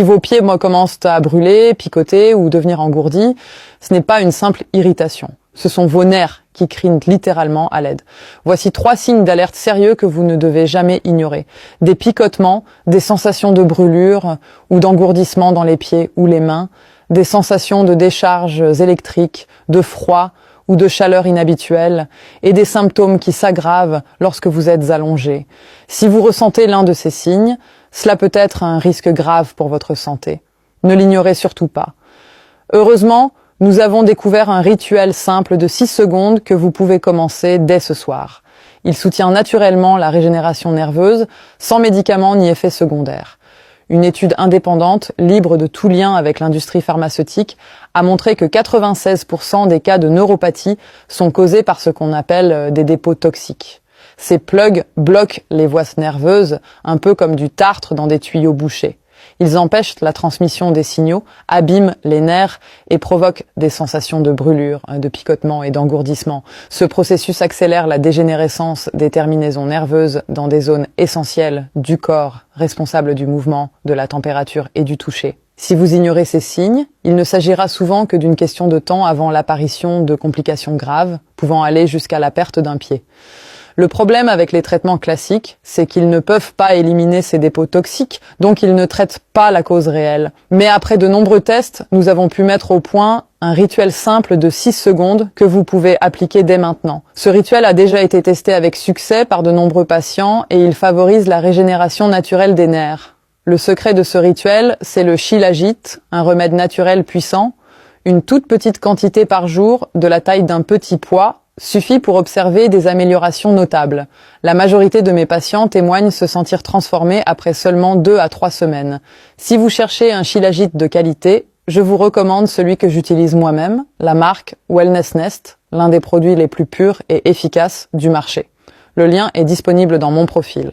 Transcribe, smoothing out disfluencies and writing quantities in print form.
Si vos pieds, commencent à brûler, picoter ou devenir engourdis, ce n'est pas une simple irritation. Ce sont vos nerfs qui crient littéralement à l'aide. Voici 3 signes d'alerte sérieux que vous ne devez jamais ignorer. Des picotements, des sensations de brûlure ou d'engourdissement dans les pieds ou les mains, des sensations de décharges électriques, de froid ou de chaleur inhabituelle, et des symptômes qui s'aggravent lorsque vous êtes allongé. Si vous ressentez l'un de ces signes, cela peut être un risque grave pour votre santé. Ne l'ignorez surtout pas. Heureusement, nous avons découvert un rituel simple de 6 secondes que vous pouvez commencer dès ce soir. Il soutient naturellement la régénération nerveuse, sans médicaments ni effets secondaires. Une étude indépendante, libre de tout lien avec l'industrie pharmaceutique, a montré que 96% des cas de neuropathie sont causés par ce qu'on appelle des dépôts toxiques. Ces plugs bloquent les voies nerveuses, un peu comme du tartre dans des tuyaux bouchés. Ils empêchent la transmission des signaux, abîment les nerfs et provoquent des sensations de brûlure, de picotement et d'engourdissement. Ce processus accélère la dégénérescence des terminaisons nerveuses dans des zones essentielles du corps, responsables du mouvement, de la température et du toucher. Si vous ignorez ces signes, il ne s'agira souvent que d'une question de temps avant l'apparition de complications graves, pouvant aller jusqu'à la perte d'un pied. Le problème avec les traitements classiques, c'est qu'ils ne peuvent pas éliminer ces dépôts toxiques, donc ils ne traitent pas la cause réelle. Mais après de nombreux tests, nous avons pu mettre au point un rituel simple de 6 secondes que vous pouvez appliquer dès maintenant. Ce rituel a déjà été testé avec succès par de nombreux patients et il favorise la régénération naturelle des nerfs. Le secret de ce rituel, c'est le Shilajit, un remède naturel puissant. Une toute petite quantité par jour, de la taille d'un petit pois, suffit pour observer des améliorations notables. La majorité de mes patients témoignent se sentir transformés après seulement 2 à 3 semaines. Si vous cherchez un Shilajit de qualité, je vous recommande celui que j'utilise moi-même, la marque Wellness Nest, l'un des produits les plus purs et efficaces du marché. Le lien est disponible dans mon profil.